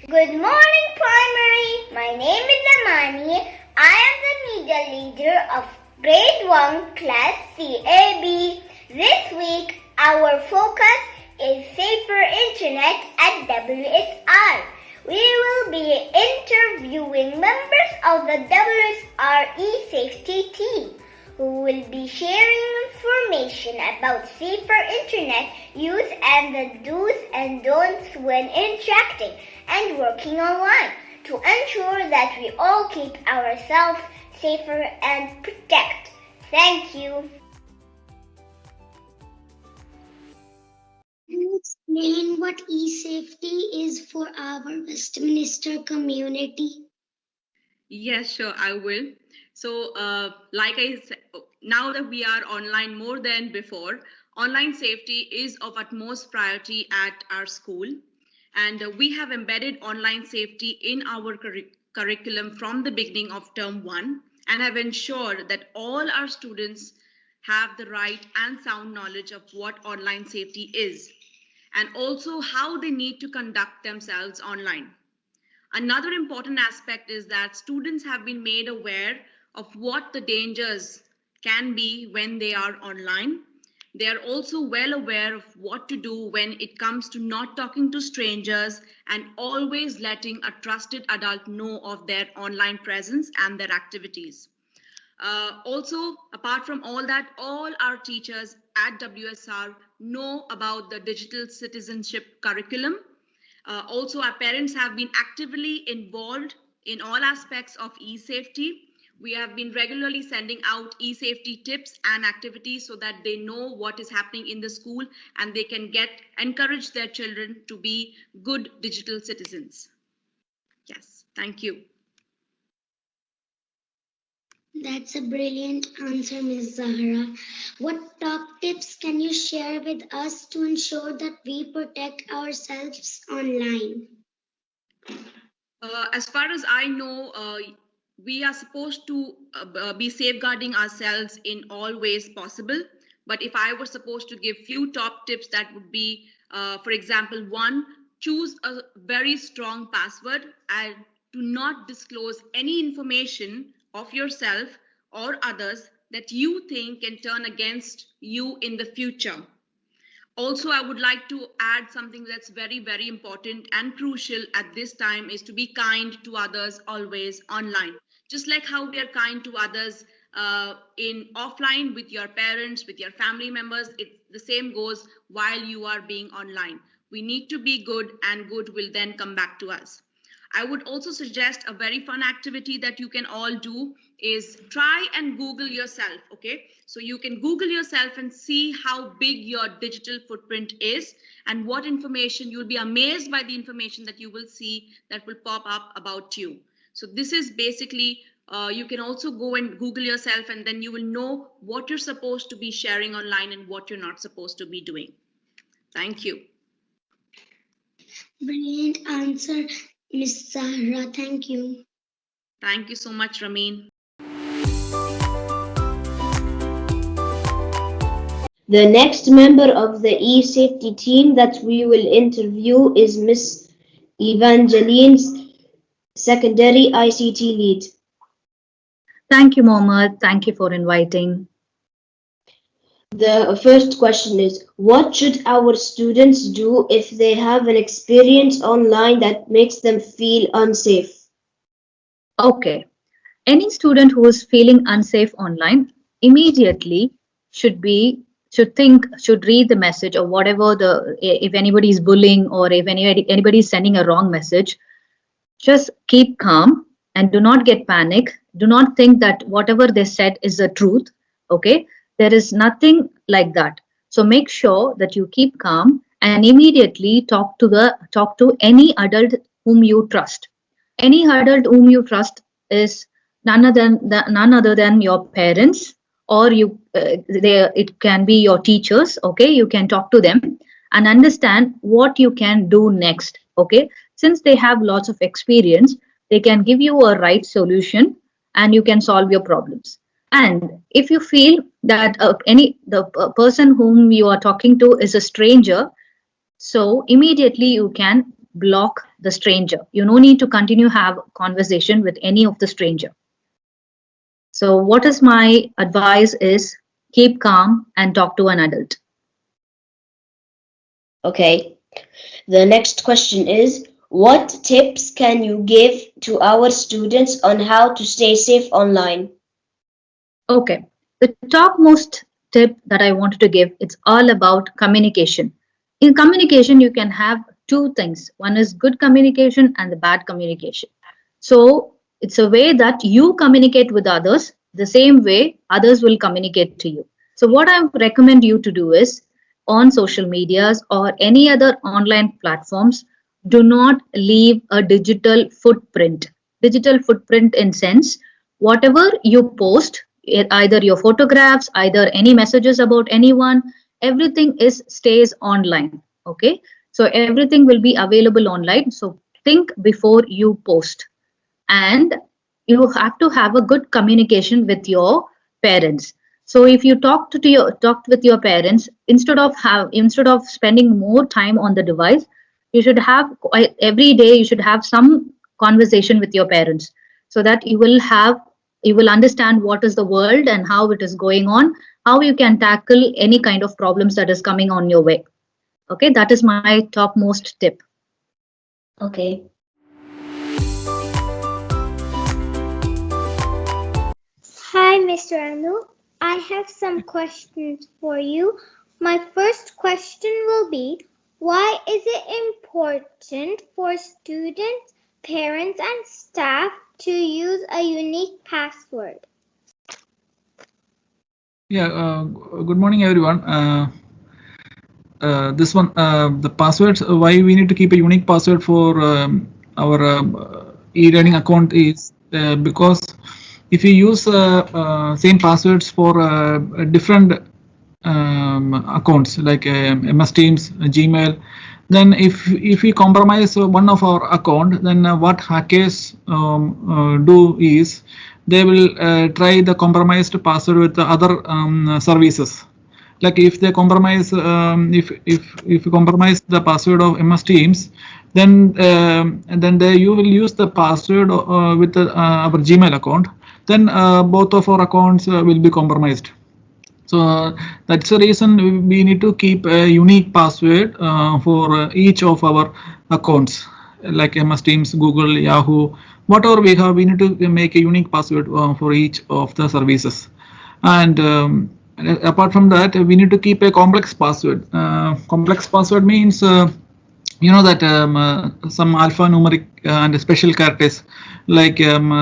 Good morning, primary. My name is Amani. I am the media leader of grade 1 class CAB. This week, our focus is safer internet at WSR. We will be interviewing members of the WSR e-safety team who will be sharing information about safer internet use and the do's and don'ts when interacting and working online to ensure that we all keep ourselves safer and protect. Thank you. Can you explain what e-safety is for our Westminster community? Yes, sure, I will. So, like I said, now that we are online more than before, online safety is of utmost priority at our school. And we have embedded online safety in our curriculum from the beginning of term 1 and have ensured that all our students have the right and sound knowledge of what online safety is and also how they need to conduct themselves online. Another important aspect is that students have been made aware of what the dangers can be when they are online. They are also well aware of what to do when it comes to not talking to strangers and always letting a trusted adult know of their online presence and their activities. Also, apart from all that, all our teachers at WSR know about the digital citizenship curriculum. Also, our parents have been actively involved in all aspects of e-safety. We have been regularly sending out e-safety tips and activities so that they know what is happening in the school and they can encourage their children to be good digital citizens. Yes, thank you. That's a brilliant answer, Ms. Zahra. What top tips can you share with us to ensure that we protect ourselves online? As far as I know, we are supposed to be safeguarding ourselves in all ways possible. But if I were supposed to give few top tips, that would be, for example, 1, choose a very strong password and do not disclose any information of yourself or others that you think can turn against you in the future. Also, I would like to add something that's very, very important and crucial at this time is to be kind to others always online. Just like how we are kind to others in offline with your parents, with your family members, the same goes while you are being online. We need to be good and good will then come back to us. I would also suggest a very fun activity that you can all do is try and Google yourself, okay? So you can Google yourself and see how big your digital footprint is and what information, you'll be amazed by the information that you will see that will pop up about you. So this is basically, you can also go and Google yourself and then you will know what you're supposed to be sharing online and what you're not supposed to be doing. Thank you. Brilliant answer, Ms. Zahra. Thank you. Thank you so much, Ramin. The next member of the e-safety team that we will interview is Miss Evangeline's secondary ICT lead. Thank you, Mohammed. Thank you for inviting. The first question is, what should our students do if they have an experience online that makes them feel unsafe? Okay. Any student who is feeling unsafe online immediately should read the message or whatever if anybody is bullying or if anybody is sending a wrong message, just keep calm and do not get panic. Do not think that whatever they said is the truth. Okay. There is nothing like that. So make sure that you keep calm and immediately talk to any adult whom you trust. Any adult whom you trust is none other than your parents or it can be your teachers. Okay, you can talk to them and understand what you can do next. Okay, since they have lots of experience, they can give you a right solution and you can solve your problems. And if you feel that the person whom you are talking to is a stranger, so immediately you can block the stranger. You no need to continue have conversation with any of the stranger. So what is my advice is keep calm and talk to an adult. Okay. The next question is, what tips can you give to our students on how to stay safe online? Okay. The topmost tip that I wanted to give, it's all about communication. In communication, you can have two things. One is good communication and the bad communication. So it's a way that you communicate with others the same way others will communicate to you. So what I recommend you to do is on social medias or any other online platforms, do not leave a digital footprint. Digital footprint in sense, whatever you post, either your photographs, either any messages about anyone, everything is stays online. Okay, so everything will be available online. So think before you post, and you have to have a good communication with your parents. So if you talked with your parents, instead of spending more time on the device, you should have every day you should have some conversation with your parents, so that you will understand what is the world and how it is going on, how you can tackle any kind of problems that is coming on your way. Okay, that is my topmost tip. Okay. Hi, Mr. Anu. I have some questions for you. My first question will be, why is it important for students, parents, and staff to use a unique password? Yeah, good morning, everyone. This one, the passwords, why we need to keep a unique password for our e-learning account is because if you use same passwords for different accounts like MS Teams, Gmail, then if we compromise one of our account, then what hackers do is they will try the compromised password with the other services. Like if they compromise, if you compromise the password of MS Teams, then you will use the password with our Gmail account. Then both of our accounts will be compromised. So that's the reason we need to keep a unique password for each of our accounts, like MS Teams, Google, Yahoo, whatever we have. We need to make a unique password for each of the services. And apart from that, we need to keep a complex password. Complex password means you know that some alphanumeric and special characters like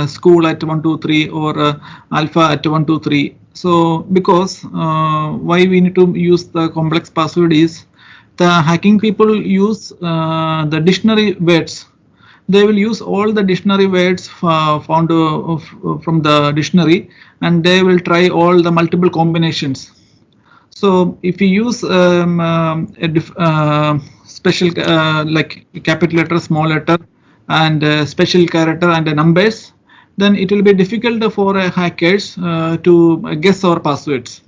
school at 123 or alpha at 123. So because why we need to use the complex password is the hacking people use the dictionary words. They will use all the dictionary words found from the dictionary, and they will try all the multiple combinations. So if you use special like capital letter, small letter, and special character and numbers, then it will be difficult for hackers to guess our passwords.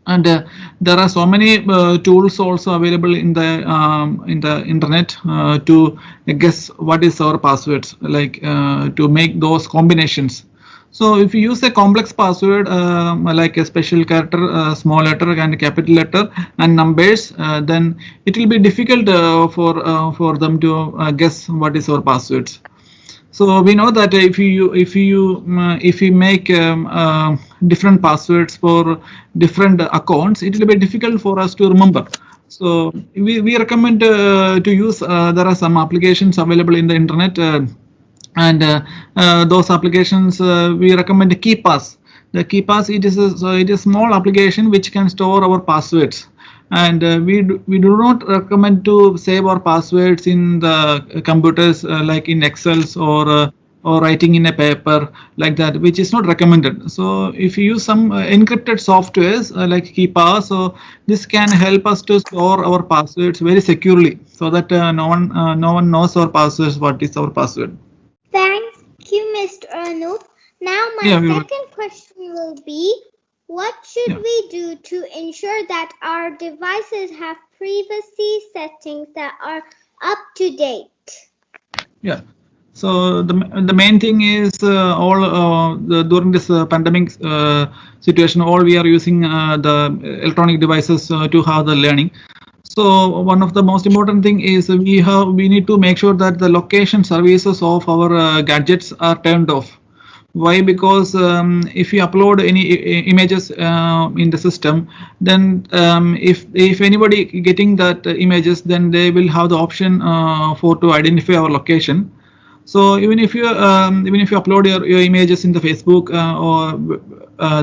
And there are so many tools also available in the internet to guess what is our passwords, like to make those combinations. So if you use a complex password like a special character, small letter and capital letter and numbers, then it will be difficult for them to guess what is our passwords. So we know that if you make different passwords for different accounts, it will be difficult for us to remember. So we recommend to use. There are some applications available in the internet, and those applications we recommend KeePass. The KeePass, it is a small application which can store our passwords, and we do not recommend to save our passwords in the computers like in Excels or writing in a paper like that, which is not recommended. So if you use some encrypted softwares like KeePass, so this can help us to store our passwords very securely, so that no one knows our passwords, what is our password. Thank you, Mr. Anu. Now my Yeah, second question will be, what should yeah. we do to ensure that our devices have privacy settings that are up to date? Yeah. So the main thing is during this pandemic situation, all we are using the electronic devices to have the learning. So one of the most important thing is we need to make sure that the location services of our gadgets are turned off. Why? Because if you upload any images in the system, then if anybody getting that images, then they will have the option for to identify our location. So even if you upload your images in the Facebook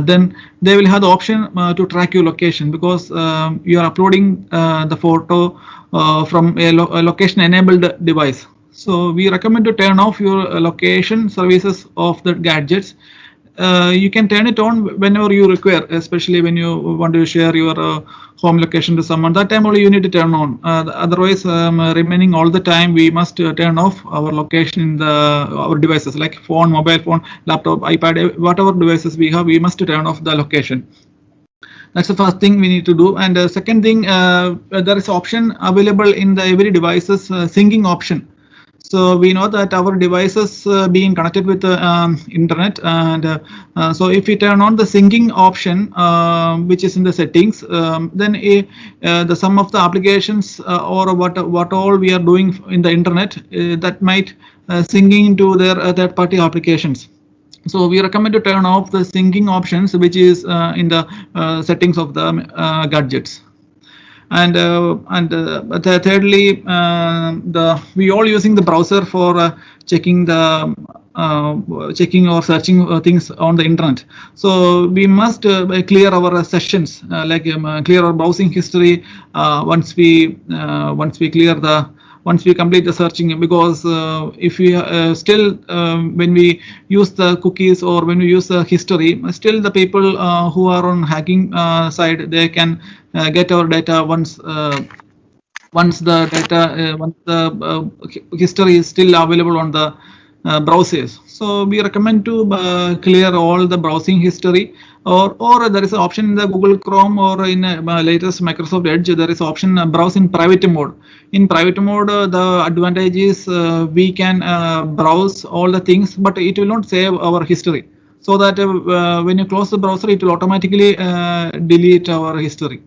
then they will have the option to track your location, because you are uploading the photo from a location enabled device. So we recommend to turn off your location services of the gadgets. You can turn it on whenever you require, especially when you want to share your home location to someone. That time only you need to turn on. Otherwise, remaining all the time, we must turn off our location in our devices like phone, mobile phone, laptop, iPad, whatever devices we have. We must turn off the location. That's the first thing we need to do. And second thing, there is option available in the every devices syncing option. So we know that our devices being connected with the internet, and so if we turn on the syncing option, which is in the settings, then the some of the applications or what all we are doing in the internet that might syncing into their third-party applications. So we recommend to turn off the syncing options, which is in the settings of the gadgets. And thirdly, we all using the browser for checking or searching things on the internet. So we must clear our sessions, clear our browsing history once we complete the searching, because if we still when we use the cookies or when we use the history, still the people who are on hacking side, they can get our data once the history is still available on the browsers. So we recommend to clear all the browsing history, or there is an option in the Google Chrome or in latest Microsoft Edge. There is option browse in private mode. In private mode, the advantage is we can browse all the things, but it will not save our history. So that when you close the browser, it will automatically delete our history.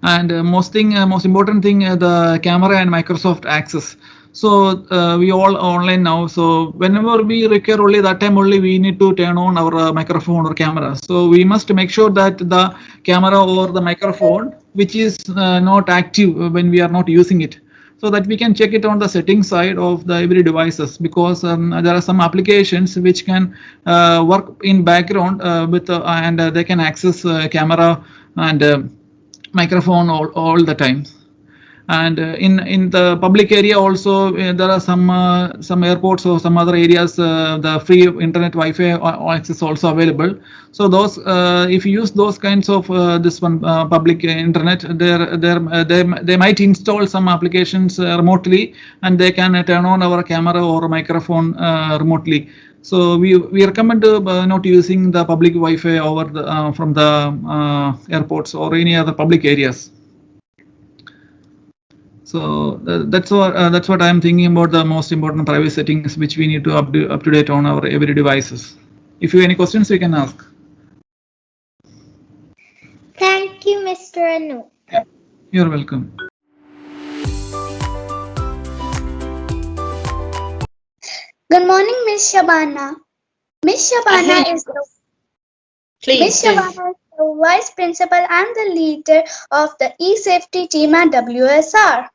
And most important thing, the camera and Microsoft Access. So we all online now, so whenever we require, only that time only we need to turn on our microphone or camera. So we must make sure that the camera or the microphone which is not active when we are not using it, so that we can check it on the settings side of the every devices, because there are some applications which can work in background with and they can access camera and microphone all the time. And in the public area also, there are some airports or some other areas, the free internet Wi-Fi access also available. So those if you use those kinds of this one public internet, they might install some applications remotely, and they can turn on our camera or microphone remotely. So we recommend not using the public Wi-Fi over the from the airports or any other public areas. So that's what I'm thinking about, the most important privacy settings which we need to up to date on our every devices. If you have any questions, you can ask. Thank you, Mr. Anu. You're welcome. Good morning, Miss Shabana. Miss Shabana is the Vice Principal and the leader of the e-safety team at WSR.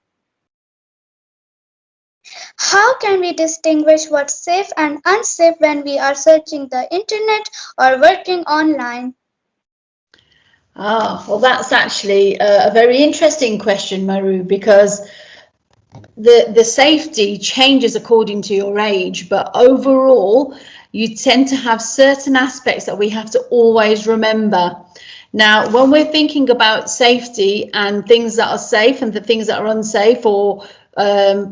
How can we distinguish what's safe and unsafe when we are searching the internet or working online? Well, that's actually a very interesting question, Maru, because the safety changes according to your age, but overall, you tend to have certain aspects that we have to always remember. Now, when we're thinking about safety and things that are safe and the things that are unsafe, or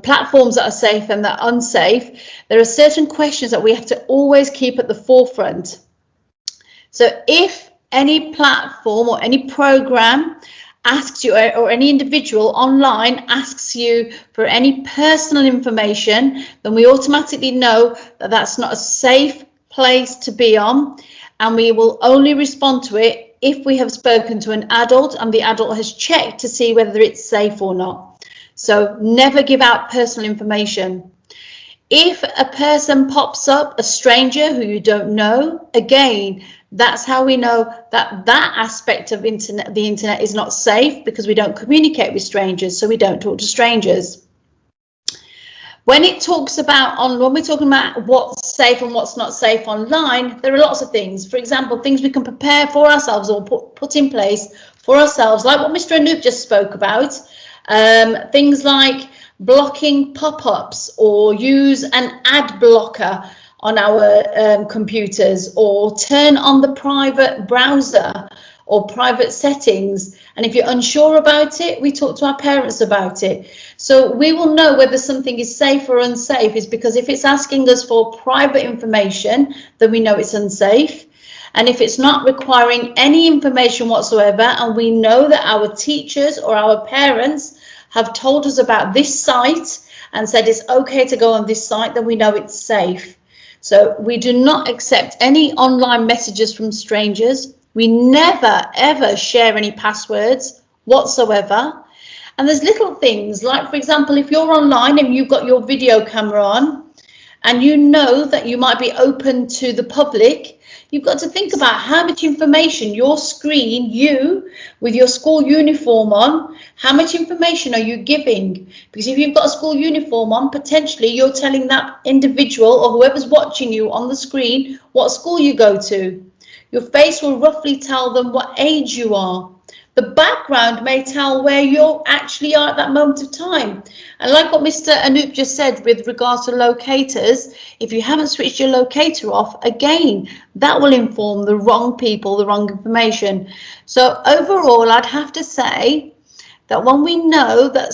platforms that are safe and that are unsafe, there are certain questions that we have to always keep at the forefront. So if any platform or any program asks you, or any individual online asks you for any personal information, then we automatically know that that's not a safe place to be on, and we will only respond to it if we have spoken to an adult and the adult has checked to see whether it's safe or not. So never give out personal information. If a person pops up, a stranger who you don't know, again, that's how we know that that aspect of the internet is not safe, because we don't communicate with strangers, so we don't talk to strangers. When it talks about when we're talking about what's safe and what's not safe online, there are lots of things. For example, things we can prepare for ourselves or put in place for ourselves, like what Mr. Anoop just spoke about. Things like blocking pop-ups, or use an ad blocker on our computers, or turn on the private browser or private settings. And if you're unsure about it, we talk to our parents about it. So we will know whether something is safe or unsafe, is because if it's asking us for private information, then we know it's unsafe. And if it's not requiring any information whatsoever, and we know that our teachers or our parents have told us about this site and said it's okay to go on this site, then we know it's safe. So we do not accept any online messages from strangers. We never, ever share any passwords whatsoever. And there's little things like, for example, if you're online and you've got your video camera on and you know that you might be open to the public, you've got to think about how much information your screen, you with your school uniform on, how much information are you giving? Because if you've got a school uniform on, potentially you're telling that individual or whoever's watching you on the screen what school you go to. Your face will roughly tell them what age you are. The background may tell where you actually are at that moment of time. And like what Mr. Anoop just said with regards to locators, if you haven't switched your locator off, again, that will inform the wrong people, the wrong information. So overall, I'd have to say that when we know that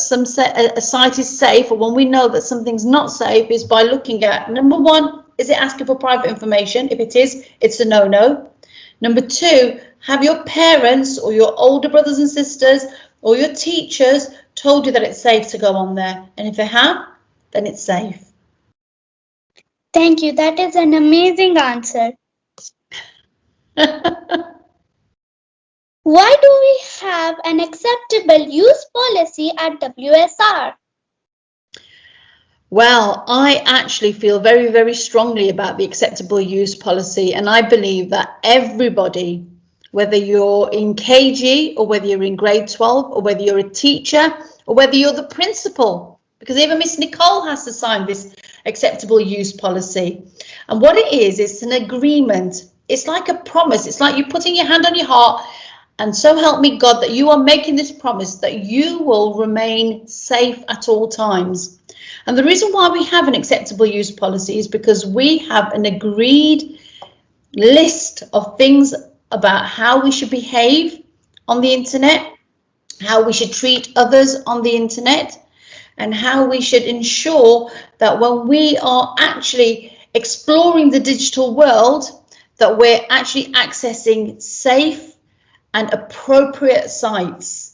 a site is safe, or when we know that something's not safe, is by looking at, number one, is it asking for private information? If it is, it's a no-no. Number two, have your parents or your older brothers and sisters or your teachers told you that it's safe to go on there? And if they have, then it's safe. Thank you. That is an amazing answer. Why do we have an acceptable use policy at WSR? Well, I actually feel very, very strongly about the acceptable use policy, and I believe that everybody, whether you're in KG or whether you're in grade 12 or whether you're a teacher or whether you're the principal, because even Miss Nicole has to sign this acceptable use policy. And what it is, it's an agreement. It's like a promise. It's like you putting your hand on your heart, and so help me God that you are making this promise that you will remain safe at all times. And the reason why we have an acceptable use policy is because we have an agreed list of things about how we should behave on the internet, how we should treat others on the internet, and how we should ensure that when we are actually exploring the digital world, that we're actually accessing safe and appropriate sites.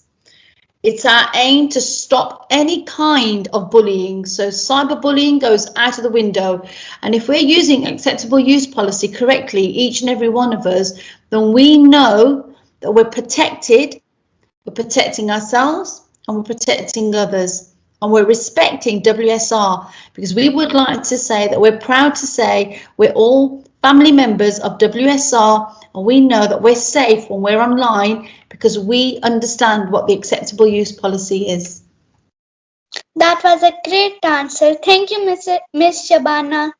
It's our aim to stop any kind of bullying. So cyberbullying goes out of the window. And if we're using acceptable use policy correctly, each and every one of us, then we know that we're protected, we're protecting ourselves, and we're protecting others. And we're respecting WSR, because we would like to say that we're proud to say we're all family members of WSR, and we know that we're safe when we're online because we understand what the acceptable use policy is. That was a great answer. Thank you, Miss Shabana.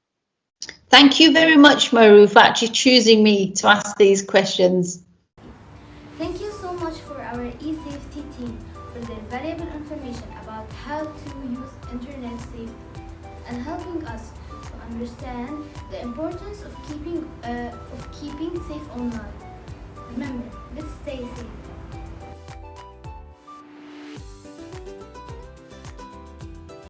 Thank you very much, Maru, for actually choosing me to ask these questions. Thank you so much for our eSafety team for their valuable information about how to use internet safely and helping us to understand the importance of keeping safe online. Remember, let's stay safe.